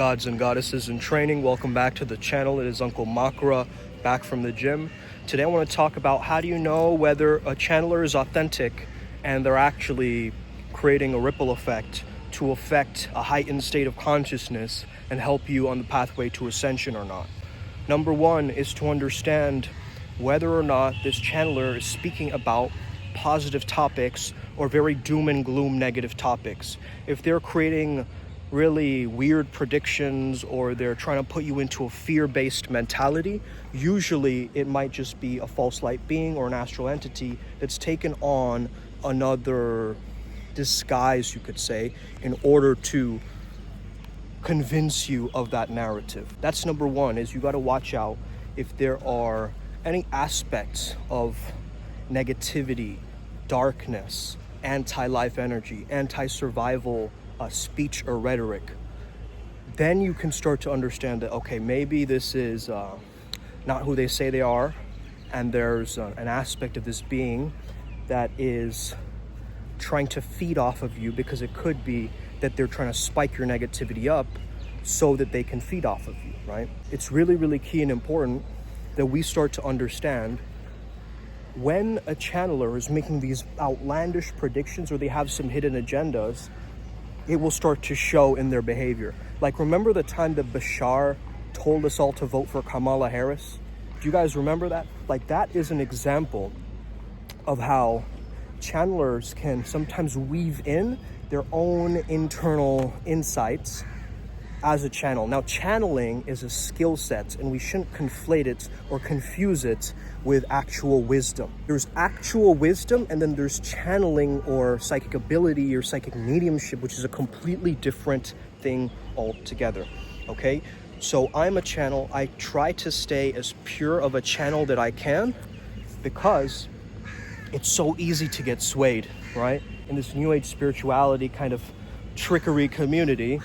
Gods and goddesses in training, welcome back to the channel. It is Uncle Makara, back from the gym. Today I want to talk about how do you know whether a channeler is authentic and they're actually creating a ripple effect to affect a heightened state of consciousness and help you on the pathway to ascension or not. Number one is to understand whether or not this channeler is speaking about positive topics or very doom and gloom negative topics. If they're creating really weird predictions or they're trying to put you into a fear-based mentality, usually it might just be a false light being or an astral entity that's taken on another disguise, you could say, in order to convince you of that narrative. That's number one, is you got to watch out if there are any aspects of negativity, darkness, anti-life energy, anti-survival speech or rhetoric. Then you can start to understand that, okay, maybe this is not who they say they are, and there's an aspect of this being that is trying to feed off of you, because it could be that they're trying to spike your negativity up so that they can feed off of you, right? It's really, really key and important that we start to understand when a channeler is making these outlandish predictions or they have some hidden agendas, it will start to show in their behavior. Like, remember the time that Bashar told us all to vote for Kamala Harris? Do you guys remember that? Like, that is an example of how channelers can sometimes weave in their own internal insights as a channel. Now, channeling is a skill set, and we shouldn't conflate it or confuse it with actual wisdom. There's actual wisdom, and then there's channeling or psychic ability or psychic mediumship, which is a completely different thing altogether, okay? So I'm a channel. I try to stay as pure of a channel that I can, because it's so easy to get swayed, right? In this new age spirituality kind of trickery community,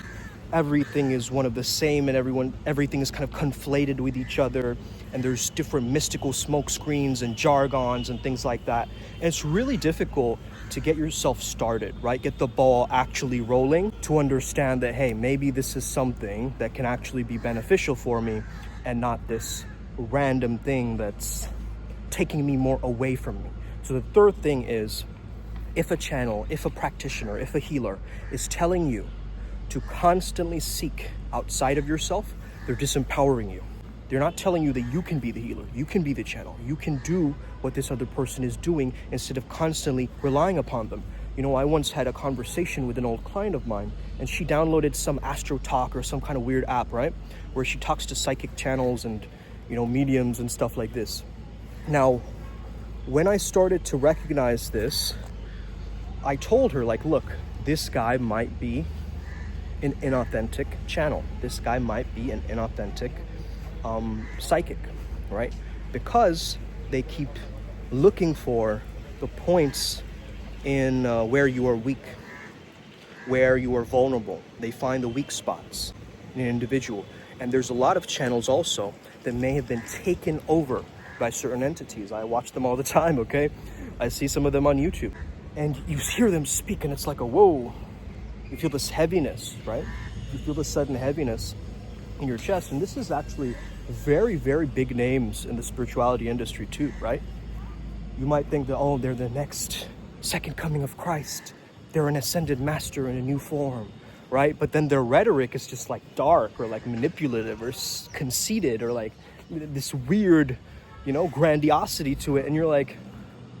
everything is one of the same, and everything is kind of conflated with each other, and there's different mystical smoke screens and jargons and things like that. And it's really difficult to get yourself started, right? Get the ball actually rolling to understand that, hey, maybe this is something that can actually be beneficial for me and not this random thing that's taking me more away from me. So the third thing is, if a channel, if a practitioner, if a healer is telling you to constantly seek outside of yourself, they're disempowering you. They're not telling you that you can be the healer, you can be the channel, you can do what this other person is doing instead of constantly relying upon them. You know, I once had a conversation with an old client of mine, and she downloaded some Astro Talk or some kind of weird app, right? Where she talks to psychic channels and, you know, mediums and stuff like this. Now, when I started to recognize this, I told her, like, look, this guy might be an inauthentic channel. This guy might be an inauthentic psychic, right? Because they keep looking for the points in where you are weak, where you are vulnerable. They find the weak spots in an individual. And there's a lot of channels also that may have been taken over by certain entities. I watch them all the time, okay? I see some of them on YouTube. And you hear them speak, and it's like a whoa. You feel this heaviness, right? You feel this sudden heaviness in your chest. And this is actually very, very big names in the spirituality industry too, right? You might think that, oh, they're the next second coming of Christ. They're an ascended master in a new form, right? But then their rhetoric is just like dark or like manipulative or conceited or like this weird, you know, grandiosity to it. And you're like,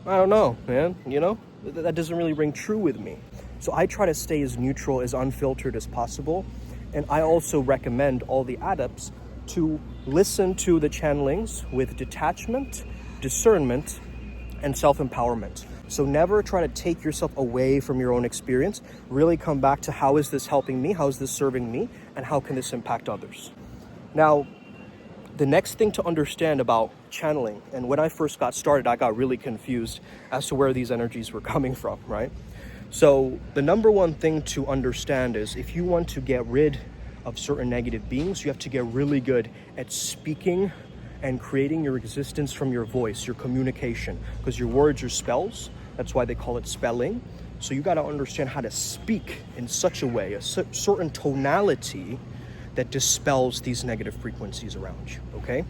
I don't know, man, you know? That doesn't really ring true with me. So I try to stay as neutral, as unfiltered as possible. And I also recommend all the adepts to listen to the channelings with detachment, discernment, and self-empowerment. So never try to take yourself away from your own experience. Really come back to, how is this helping me? How is this serving me? And how can this impact others? Now, the next thing to understand about channeling, and when I first got started, I got really confused as to where these energies were coming from, right? So the number one thing to understand is, if you want to get rid of certain negative beings, you have to get really good at speaking and creating your existence from your voice, your communication, because your words are spells. That's why they call it spelling. So you got to understand how to speak in such a way, a certain tonality that dispels these negative frequencies around you, okay?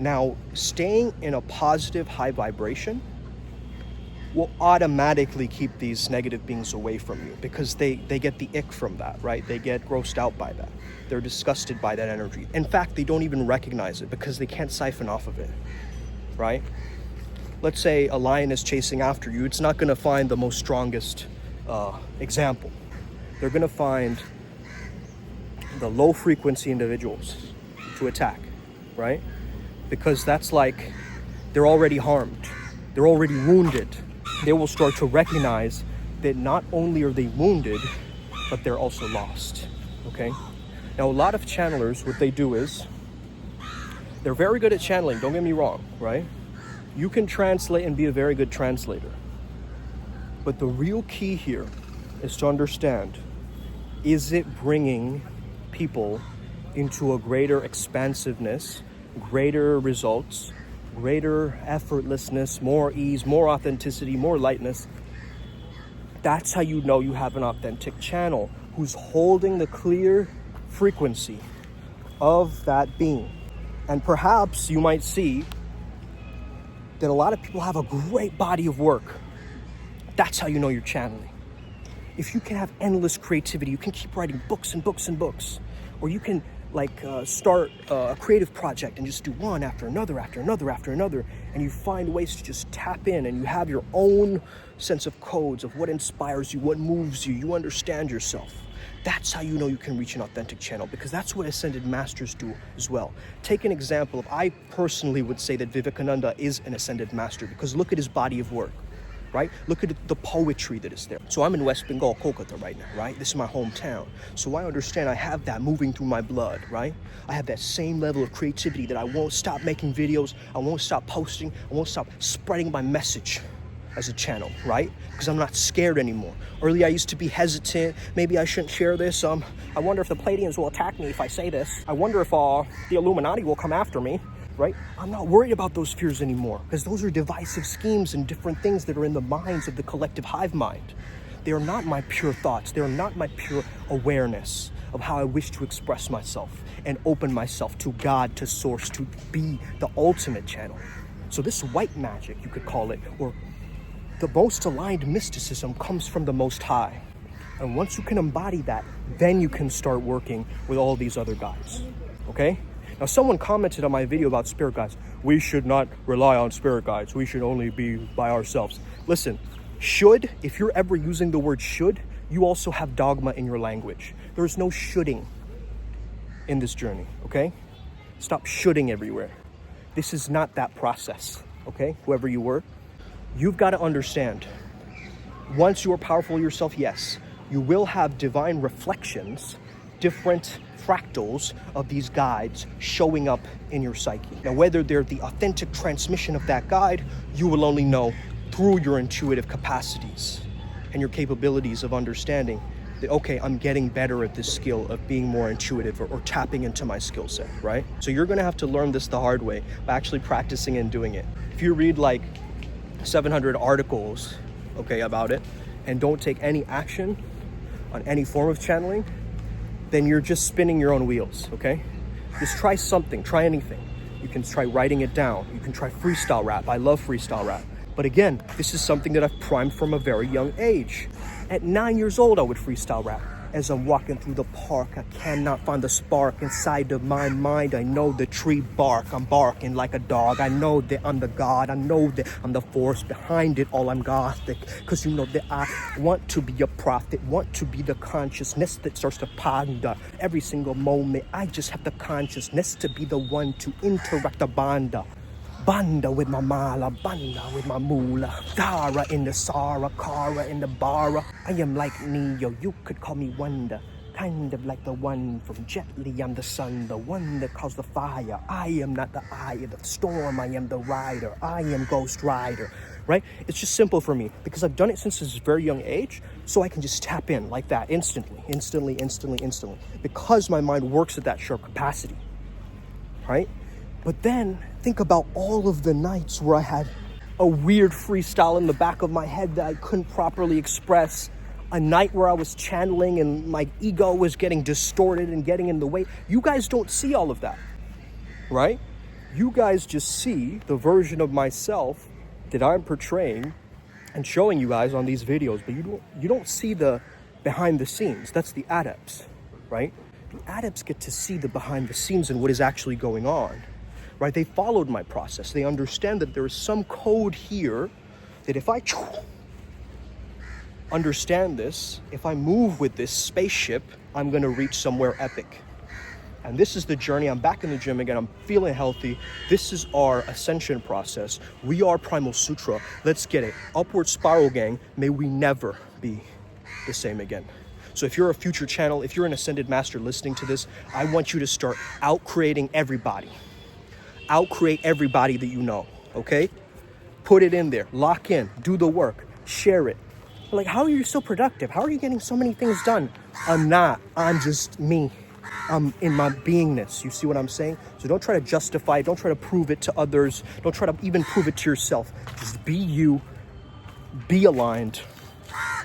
Now, staying in a positive high vibration will automatically keep these negative beings away from you, because they get the ick from that, right? They get grossed out by that. They're disgusted by that energy. In fact, they don't even recognize it because they can't siphon off of it, right? Let's say a lion is chasing after you. It's not going to find the most strongest example. They're going to find the low frequency individuals to attack, right? Because that's like, they're already harmed. They're already wounded. They will start to recognize that not only are they wounded, but they're also lost, okay? Now, a lot of channelers, what they do is, they're very good at channeling, don't get me wrong, right? You can translate and be a very good translator. But the real key here is to understand, is it bringing people into a greater expansiveness, greater results, greater effortlessness, more ease, more authenticity, more lightness? That's how you know you have an authentic channel who's holding the clear frequency of that being. And perhaps you might see that a lot of people have a great body of work. That's how you know you're channeling. If you can have endless creativity, you can keep writing books and books and books, or you can start a creative project and just do one after another, after another, after another, and you find ways to just tap in, and you have your own sense of codes of what inspires you, what moves you, you understand yourself. That's how you know you can reach an authentic channel, because that's what ascended masters do as well. Take an example of, I personally would say that Vivekananda is an ascended master, because look at his body of work, right? Look at the poetry that is there. So I'm in West Bengal, Kolkata right now, right? This is my hometown. So I understand I have that moving through my blood, right? I have that same level of creativity that I won't stop making videos, I won't stop posting, I won't stop spreading my message as a channel, right? Because I'm not scared anymore. Earlier I used to be hesitant. Maybe I shouldn't share this. I wonder if the Palladians will attack me if I say this. I wonder if the Illuminati will come after me, right? I'm not worried about those fears anymore, because those are divisive schemes and different things that are in the minds of the collective hive mind. They are not my pure thoughts. They are not my pure awareness of how I wish to express myself and open myself to God, to source, to be the ultimate channel. So this white magic, you could call it, or the most aligned mysticism, comes from the Most High. And once you can embody that, then you can start working with all these other guides, okay? Now, someone commented on my video about spirit guides. We should not rely on spirit guides. We should only be by ourselves. Listen, if you're ever using the word should, you also have dogma in your language. There's no shoulding in this journey, okay? Stop shoulding everywhere. This is not that process, okay? Whoever you were. You've got to understand, once you are powerful yourself, yes, you will have divine reflections, different fractals of these guides showing up in your psyche. Now, whether they're the authentic transmission of that guide, you will only know through your intuitive capacities and your capabilities of understanding that, okay, I'm getting better at this skill of being more intuitive, or tapping into my skill set, right? So you're going to have to learn this the hard way by actually practicing and doing it. If you read like 700 articles, okay, about it, and don't take any action on any form of channeling, then you're just spinning your own wheels, okay? Just try something, try anything. You can try writing it down. You can try freestyle rap. I love freestyle rap. But again, this is something that I've primed from a very young age. At 9 years old, I would freestyle rap. As I'm walking through the park, I cannot find the spark inside of my mind. I know the tree bark, I'm barking like a dog. I know that I'm the God, I know that I'm the force behind it all. I'm Gothic, cause you know that I want to be a prophet, want to be the consciousness that starts to ponder every single moment. I just have the consciousness to be the one to interact the banda with my mala, banda with my moolah, Dara in the Sara, Kara in the Bara. I am like Neo, you could call me Wonder, kind of like the one from Jet Li. I'm the sun, the one that caused the fire. I am not the eye of the storm, I am the rider. I am Ghost Rider, right? It's just simple for me, because I've done it since this very young age, so I can just tap in like that instantly, because my mind works at that sharp capacity, right? But then think about all of the nights where I had a weird freestyle in the back of my head that I couldn't properly express. a night where I was channeling and my ego was getting distorted and getting in the way. You guys don't see all of that, right? You guys just see the version of myself that I'm portraying and showing you guys on these videos, but you don't see the behind the scenes. That's the adepts, right? The adepts get to see the behind the scenes and what is actually going on, right? They followed my process. They understand that there is some code here that if I understand this, if I move with this spaceship, I'm gonna reach somewhere epic. And this is the journey. I'm back in the gym again. I'm feeling healthy. This is our ascension process. We are Primal Sutra. Let's get it. Upward spiral, gang. May we never be the same again. So if you're a future channel, if you're an ascended master listening to this, I want you to start out-creating everybody. Out-create everybody that you know, okay? Put it in there. Lock in. Do the work. Share it. Like, how are you so productive? How are you getting so many things done? I'm not. I'm just me. I'm in my beingness. You see what I'm saying? So don't try to justify it. Don't try to prove it to others. Don't try to even prove it to yourself. Just be you, be aligned,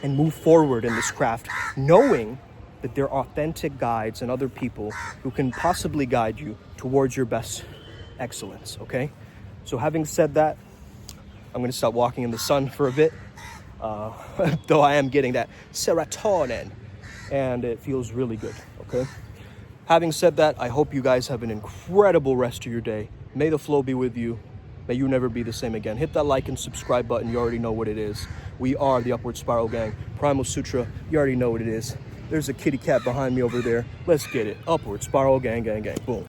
and move forward in this craft, knowing that there are authentic guides and other people who can possibly guide you towards your best excellence, okay? So having said that, I'm going to stop walking in the sun for a bit, though I am getting that serotonin, and it feels really good, okay? Having said that, I hope you guys have an incredible rest of your day. May the flow be with you. May you never be the same again. Hit that like and subscribe button. You already know what it is. We are the Upward Spiral Gang. Primal Sutra, you already know what it is. There's a kitty cat behind me over there. Let's get it. Upward Spiral Gang, gang, gang. Boom.